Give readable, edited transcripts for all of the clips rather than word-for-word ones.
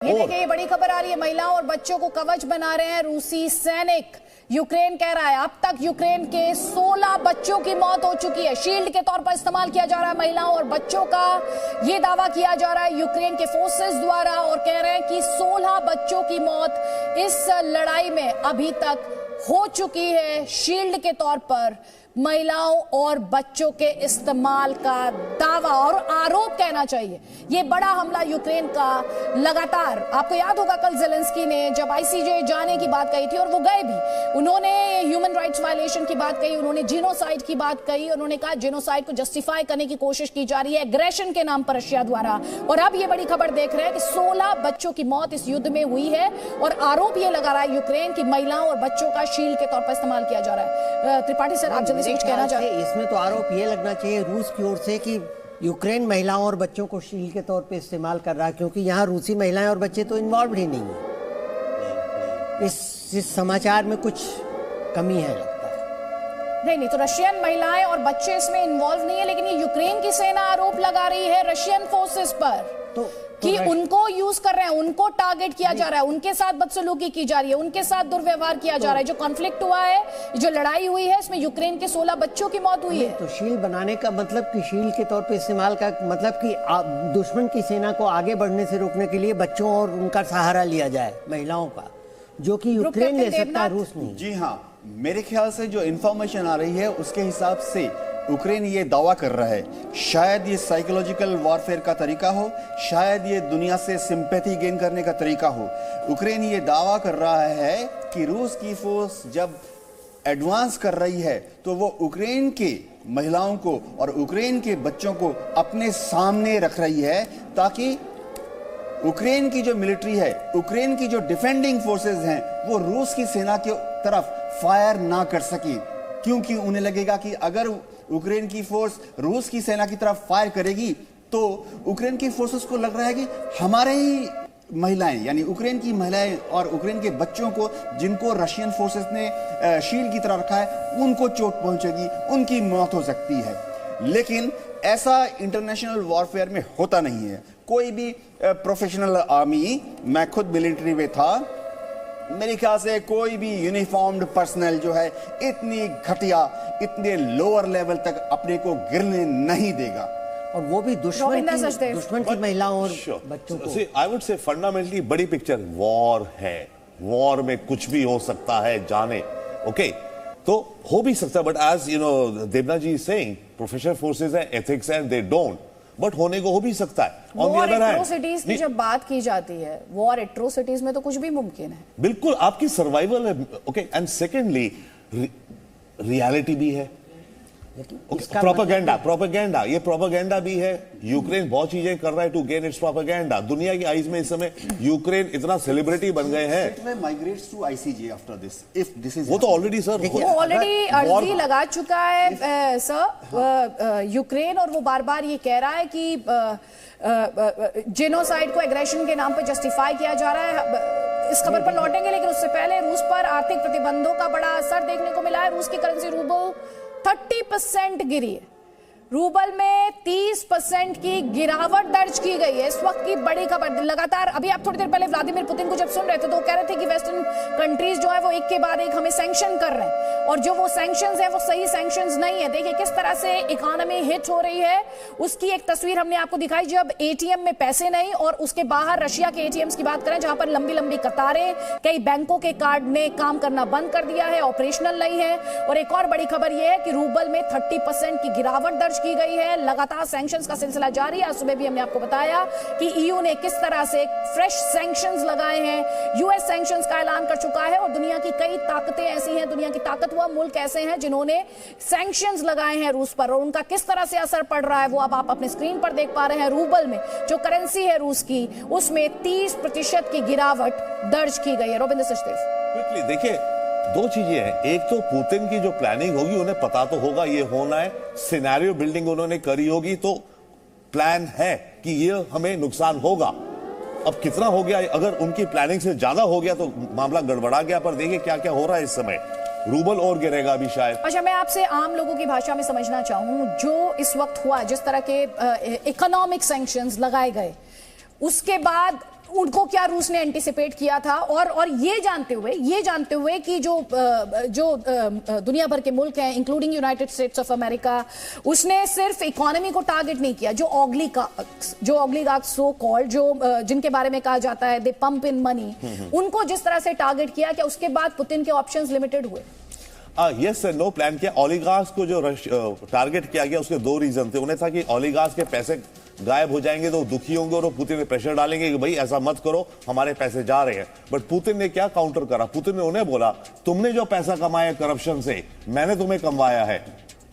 ये देखिए, ये बड़ी खबर आ रही है। महिलाओं और बच्चों को कवच बना रहे हैं रूसी सैनिक। यूक्रेन कह रहा है अब तक यूक्रेन के 16 बच्चों की मौत हो चुकी है। शील्ड के तौर पर इस्तेमाल किया जा रहा है महिलाओं और बच्चों का। ये दावा किया जा रहा है यूक्रेन के फोर्सेस द्वारा और कह रहे हैं कि 16 बच्चों की मौत इस लड़ाई में अभी तक हो चुकी है। शील्ड के तौर पर महिलाओं और बच्चों के इस्तेमाल का दावा और आरोप कहना चाहिए। ये बड़ा हमला यूक्रेन का लगातार, आपको याद होगा कल ज़ेलेंस्की ने जब आईसीजे जाने की बात कही थी और वो गए भी, उन्होंने ह्यूमन राइट्स वायलेशन की बात कही, उन्होंने जीनोसाइड की बात कही, उन्होंने कहा जीनोसाइड को जस्टिफाई करने की कोशिश की जा रही है एग्रेशन के नाम पर रशिया द्वारा। और अब ये बड़ी खबर देख रहे हैं कि 16 बच्चों की मौत इस युद्ध में हुई है और आरोप ये लगा रहा है यूक्रेन की महिलाओं और बच्चों का शील्ड के तौर पर इस्तेमाल किया जा रहा है। त्रिपाठी सर, आप जल्दी से कुछ कहना चाहते हैं? इसमें तो आरोप ये लगना चाहिए रूस की ओर से कि यूक्रेन महिलाओं और बच्चों को शील्ड के तौर पे इस्तेमाल कर रहा है, क्योंकि यहाँ रूसी महिलाएं और बच्चे तो इन्वॉल्व ही नहीं है। इस समाचार में कुछ कमी है लगता है। नहीं, तो रशियन महिलाएं और बच्चे इसमें इन्वॉल्व नहीं है, लेकिन ये यूक्रेन की सेना आरोप लगा रही है रशियन फोर्सेस पर कि उनको यूज कर रहे हैं, उनको टारगेट किया जा रहा है, उनके साथ बदसलूकी की जा रही है, उनके साथ दुर्व्यवहार किया जा रहा है। जो कॉन्फ्लिक्ट हुआ है, जो लड़ाई हुई है, इसमें यूक्रेन के 16 बच्चों की मौत हुई है। तो शील्ड बनाने का मतलब कि शील्ड के तौर पे इस्तेमाल का मतलब कि दुश्मन की सेना को आगे बढ़ने से रोकने के लिए बच्चों और उनका सहारा लिया जाए, महिलाओं का, जो कि यूक्रेन ले सकता है, रूस नहीं। जी हाँ, मेरे ख्याल से जो इंफॉर्मेशन आ रही है उसके हिसाब से यूक्रेन ये दावा कर रहा है, शायद ये साइकोलॉजिकल वॉरफेयर का तरीका हो, शायद ये दुनिया से सिंपैथी गेन करने का तरीका हो। यूक्रेन ये दावा कर रहा है कि रूस की फोर्स जब एडवांस कर रही है तो वो यूक्रेन के महिलाओं को और यूक्रेन के बच्चों को अपने सामने रख रही है, ताकि यूक्रेन की जो मिलिट्री है, यूक्रेन की जो डिफेंडिंग फोर्सेस हैं, वो रूस की सेना की तरफ फायर ना कर सके, क्योंकि उन्हें लगेगा कि अगर यूक्रेन की फोर्स रूस की सेना की तरफ फायर करेगी तो यूक्रेन की फोर्सेस को लग रहा है कि हमारे ही महिलाएं, यानी यूक्रेन की महिलाएं और यूक्रेन के बच्चों को, जिनको रशियन फोर्सेस ने शील्ड की तरह रखा है, उनको चोट पहुंचेगी, उनकी मौत हो सकती है। लेकिन ऐसा इंटरनेशनल वॉरफेयर में होता नहीं है। कोई भी प्रोफेशनल आर्मी, मैं खुद मिलिट्री में था, मेरे ख्याल से कोई भी यूनिफॉर्म्ड पर्सनल जो है इतनी घटिया, इतने लोअर लेवल तक अपने को गिरने नहीं देगा, और वो भी दुश्मन की महिलाओं और बच्चों को। आई वुड से फंडामेंटली बड़ी पिक्चर वॉर है, वॉर में कुछ भी हो सकता है, जाने ओके तो हो भी सकता है, but as you know Devna ji is saying, professional forces है, ethics and they don't, but होने को हो भी सकता है। वॉर एट्रोसिटीज की जब बात की जाती है, वॉर एट्रोसिटीज में तो कुछ भी मुमकिन है। बिल्कुल, आपकी सर्वाइवल है, ओके। एंड सेकेंडली रियलिटी भी है, प्रोपेगेंडा, ये प्रोपेगेंडा भी है। यूक्रेन बहुत चीजें कर रहा है टू गेन इट्स प्रोपेगेंडा। दुनिया की आईज में इस समय यूक्रेन इतना सेलिब्रिटी बन गए हैं। Migrates to ICJ after this, if this is, वो तो ऑलरेडी सर, वो ऑलरेडी अर्जी लगा चुका है सर यूक्रेन, और वो बार बार ये कह रहा है कि जेनोसाइड को एग्रेशन के नाम पर जस्टिफाई किया जा रहा है। इस खबर पर लौटेंगे, लेकिन उससे पहले रूस पर आर्थिक प्रतिबंधों का बड़ा असर देखने को मिला है। रूस की करेंसी रूबल 30% गिरी है। रूबल में 30% की गिरावट दर्ज की गई है। इस वक्त की बड़ी खबर लगातार, अभी आप थोड़ी देर पहले व्लादिमीर पुतिन को जब सुन रहे थे तो वो कह रहे थे कि वेस्टर्न कंट्रीज जो है वो एक के बाद एक हमें सैंक्शन कर रहे हैं, और जो वो सैंक्शंस है वो सही सैंक्शंस नहीं है। देखिए किस तरह से इकोनॉमी हिट हो रही है, उसकी एक तस्वीर हमने आपको दिखाई जब एटीएम में पैसे नहीं, और उसके बाहर रशिया के एटीएम्स की बात करें जहां पर लंबी लंबी कतारें, कई बैंकों के कार्ड ने काम करना बंद कर दिया है, ऑपरेशनल नहीं है। और एक और बड़ी खबर यह है कि रूबल में 30% की गिरावट दर्ज की गई है। लगातार सैंक्शंस का सिलसिला जारी है। आज सुबह भी हमने आपको बताया कि ईयू ने किस तरह से फ्रेश सैंक्शंस लगाए हैं, यूएस सैंक्शंस का ऐलान कर चुका है, और दुनिया की कई ताकतें ऐसी हैं, दुनिया की ताकतवर मुल्क ऐसे हैं जिन्होंने सैंक्शंस लगाए हैं रूस पर, और उनका किस तरह से असर पड़ रहा है वो अब आप अपने स्क्रीन पर देख पा रहे हैं। रूबल में जो करेंसी है रूस की, उसमें 30% की गिरावट दर्ज की गई है। रविंद्र सचदेव, क्विकली देखिए, दो चीजें हैं। एक तो पुतिन की जो प्लानिंग होगी, उन्हें पता तो होगा ये होना है, सिनेरियो बिल्डिंग उन्होंने करी होगी, तो प्लान है कि ये हमें नुकसान होगा। अब कितना हो गया, अगर उनकी प्लानिंग से ज्यादा हो गया तो मामला गड़बड़ा गया। पर देखिए क्या क्या हो रहा है इस समय, रूबल और गिरेगा अभी शायद। अच्छा, मैं आपसे आम लोगों की भाषा में समझना चाहूं, जो इस वक्त हुआ, जिस तरह के इकोनॉमिक सैंक्शंस लगाए गए, उसके बाद उनको क्या रूस ने एंटिसिपेट किया था, और ये जानते हुए कि जो दुनिया भर के मुल्क हैं including United states of America, उसने सिर्फ इकोनॉमी को टारगेट नहीं किया, जो ऑग्लिगार्क्स सो कॉल्ड, जिनके बारे में कहा जाता है दे पंप इन मनी, उनको जिस तरह से टारगेट किया कि उसके बाद पुतिन के ऑप्शंस लिमिटेड हुए। यस सर, नो प्लान किया। ओलिगार्क्स को जो टारगेट किया गया उसके दो रीजन थे। उन्हें था कि ओलिगार्क्स के पैसे गायब हो जाएंगे तो दुखी होंगे और पुतिन ने प्रेशर डालेंगे कि भाई ऐसा मत करो, हमारे पैसे जा रहे हैं। बट पुतिन ने क्या काउंटर करा? पुतिन ने उन्हें बोला, तुमने जो पैसा कमाया करप्शन से, मैंने तुम्हें कमवाया है,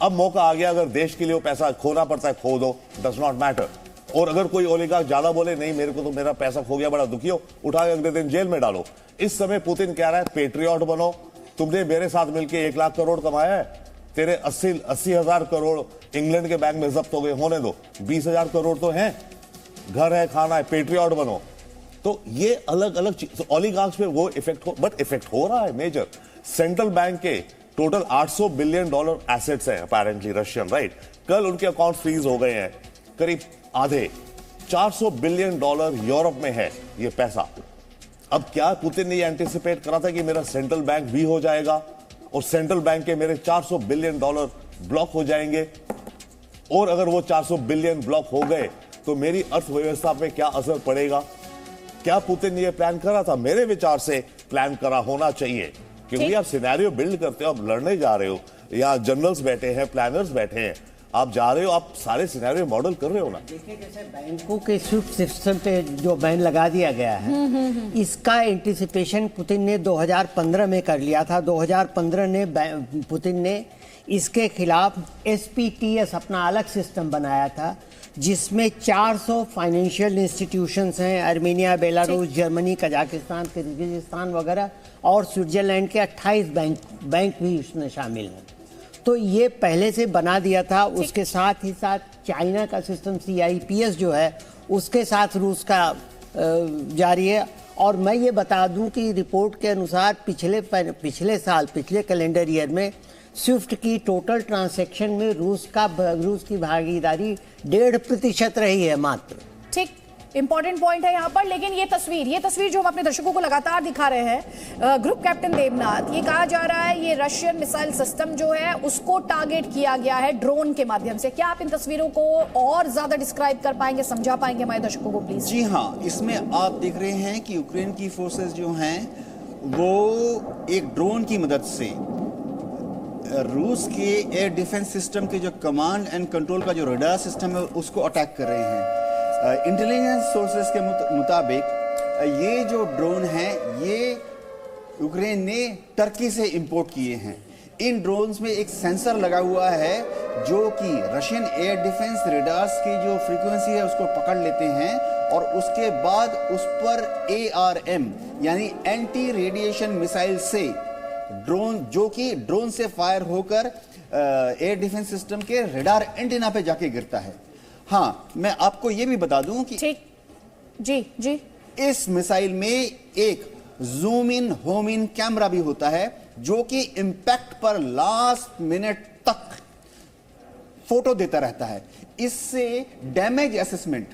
अब मौका आ गया, अगर देश के लिए वो पैसा खोना पड़ता है खो दो, डज नॉट मैटर। और अगर कोई ओलिगार्क ज्यादा बोले, नहीं मेरे को तो मेरा पैसा खो गया, बड़ा दुखी हो, उठा के अगले दिन जेल में डालो। इस समय पुतिन कह रहा है पेट्रियट बनो, तुमने मेरे साथ मिलकर 1 लाख करोड़ कमाया है, तेरे 80,000 करोड़ इंग्लैंड के बैंक में जब्त हो गए, होने दो, 20,000 करोड़ तो हैं, घर है, खाना है, पेट्रियट बनो। तो ये अलग अलग चीज, ओलिगार्क्स पे वो इफेक्ट बट इफेक्ट हो रहा है मेजर। सेंट्रल बैंक के टोटल $800 बिलियन एसेट्स हैं अपेरेंटली रशियन, राइट? कल उनके अकाउंट फ्रीज हो गए हैं, करीब आधे। $400 बिलियन यूरोप में है ये पैसा। अब क्या पुतिन ने ये एंटिसिपेट करा था कि मेरा सेंट्रल बैंक भी हो जाएगा और सेंट्रल बैंक के मेरे $400 बिलियन ब्लॉक हो जाएंगे? और अगर वो 400 बिलियन ब्लॉक हो गए तो मेरी अर्थव्यवस्था पे क्या असर पड़ेगा? क्या पुतिन ने ये प्लान करा था? मेरे विचार से प्लान करा होना चाहिए, क्योंकि आप सिनेरियो बिल्ड करते हो, आप लड़ने जा रहे हो, या जनरल्स बैठे हैं, प्लानर्स बैठे हैं, आप जा रहे हो, आप सारे सिनेरियो मॉडल कर रहे हो ना। देखिए, जैसे बैंकों के स्विफ्ट सिस्टम पे जो बैन लगा दिया गया है, इसका एंटिसिपेशन पुतिन ने 2015 में कर लिया था। 2015 ने पुतिन ने इसके खिलाफ SPTS अपना अलग सिस्टम बनाया था, जिसमें 400 फाइनेंशियल इंस्टीट्यूशंस हैं, Armenia, Belarus, Germany, Kazakhstan, Kyrgyzstan वगैरह, और स्विट्जरलैंड के 28 बैंक भी उसमें शामिल हैं। तो ये पहले से बना दिया था। उसके साथ ही साथ चाइना का सिस्टम CIPS जो है, उसके साथ रूस का जारी है। और मैं ये बता दूं कि रिपोर्ट के अनुसार पिछले कैलेंडर ईयर में स्विफ्ट की टोटल ट्रांजैक्शन में रूस की भागीदारी 1.5% रही है मात्र। ठीक, इंपॉर्टेंट पॉइंट है यहाँ पर। लेकिन ये तस्वीर जो हम अपने दर्शकों को लगातार दिखा रहे हैं, ग्रुप कैप्टन देवनाथ, ये कहा जा रहा है ये रशियन मिसाइल सिस्टम जो है उसको टारगेट किया गया है ड्रोन के माध्यम से। क्या आप इन तस्वीरों को और ज्यादा डिस्क्राइब कर पाएंगे, समझा पाएंगे हमारे दर्शकों को प्लीज? जी हाँ, इसमें आप देख रहे हैं कि यूक्रेन की फोर्सेस जो हैं वो एक ड्रोन की मदद से रूस के एयर डिफेंस सिस्टम के जो कमांड एंड कंट्रोल का जो रडार सिस्टम है उसको अटैक कर रहे हैं। इंटेलिजेंस सोर्सेस के मुताबिक ये जो ड्रोन हैं ये यूक्रेन ने टर्की से इंपोर्ट किए हैं। इन ड्रोन्स में एक सेंसर लगा हुआ है जो कि रशियन एयर डिफेंस रडार्स की जो फ्रीक्वेंसी है उसको पकड़ लेते हैं, और उसके बाद उस पर ARM यानी एंटी रेडिएशन मिसाइल से ड्रोन, जो कि ड्रोन से फायर होकर एयर डिफेंस सिस्टम के रडार एंटीना पे जाके गिरता है। हाँ, मैं आपको ये भी बता दूं कि ठीक, जी, इस मिसाइल में एक zoom in home in camera भी होता है जो कि इंपैक्ट पर लास्ट मिनट तक फोटो देता रहता है। इससे damage assessment,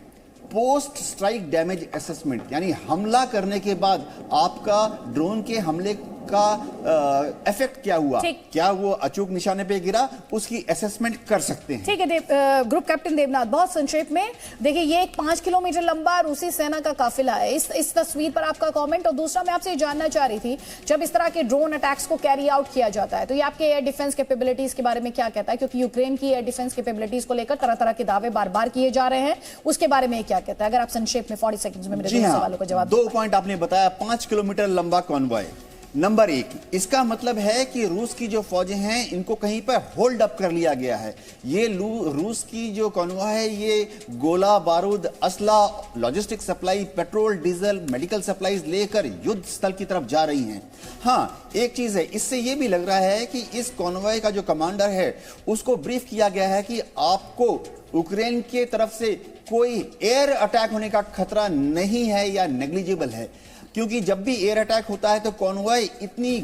post strike damage assessment, यानी हमला करने के बाद आपका ड्रोन के हमले का इफेक्ट क्या हुआ, क्या वो अचूक निशाने पे गिरा, उसकी असेसमेंट कर सकते हैं। ठीक है ग्रुप कैप्टन देवनाथ, बहुत संक्षेप में देखिए, ये एक 5 किलोमीटर लंबा रूसी सेना का काफिला है। इस तस्वीर पर आपका कमेंट। और दूसरा, मैं आपसे ये जानना चाह रही थी, जब इस तरह के ड्रोन अटैक्स को कैरी आउट किया जाता है तो ये आपके एयर डिफेंस कैपेबिलिटीज के बारे में क्या कहता है? क्योंकि यूक्रेन की एयर डिफेंस कैपेबिलिटीज को लेकर तरह तरह के दावे बार बार किए जा रहे हैं, उसके बारे में क्या कहता है? अगर आप संक्षेप में 40 सेकंड्स में मेरे सवालों का जवाब। 2 पॉइंट आपने बताया। 5 किलोमीटर लंबा कॉन्वॉय। नंबर 1, इसका मतलब है कि रूस की जो फौजें हैं इनको कहीं पर होल्ड अप कर लिया गया है। ये रूस की जो कॉन्वॉय है ये गोला बारूद, असला, logistic supply, petrol, diesel, medical supplies लेकर युद्ध स्थल की तरफ जा रही हैं। हाँ, एक चीज है, इससे ये भी लग रहा है कि इस कॉन्वॉय का जो कमांडर है उसको ब्रीफ किया गया है कि आपको यूक्रेन के तरफ से कोई एयर अटैक होने का खतरा नहीं है या नेग्लिजिबल है, क्योंकि जब भी एयर अटैक होता है तो कॉन्वॉय इतनी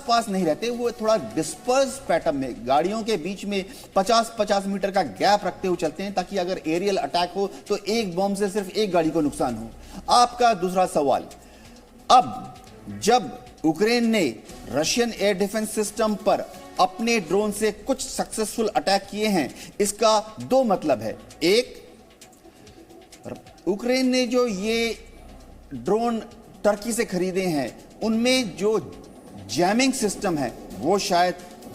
पास नहीं रहते, वो थोड़ा डिस्पर्स पैटर्न में गाड़ियों के बीच में 50-50 मीटर का गैप रखते हुए चलते हैं, ताकि अगर एरियल अटैक हो तो एक बॉम्ब से सिर्फ एक गाड़ी को नुकसान हो। आपका दूसरा सवाल, अब जब यूक्रेन ने रशियन एयर डिफेंस सिस्टम पर अपने ड्रोन से कुछ सक्सेसफुल अटैक किए हैं, इसका दो मतलब है। एक, यूक्रेन ने जो ये ड्रोन टर्की से खरीदे हैं, उनमें जो जैमिंग सिस्टम है वो शायद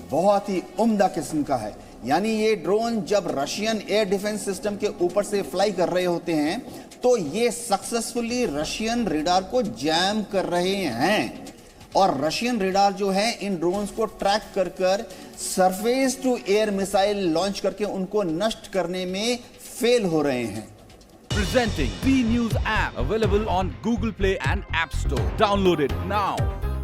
बहुत ही उम्दा किस्म का है। यानी ये ड्रोन जब रशियन एयर डिफेंस सिस्टम के ऊपर से फ्लाई कर रहे होते हैं तो ये सक्सेसफुली रशियन रेडार को जैम कर रहे हैं, और रशियन रेडार जो है इन ड्रोन्स को ट्रैक कर कर surface to air missile launch करके उनको नष्ट करने में फेल हो रहे हैं। Presenting B News app, available on Google Play and App Store. Download it now.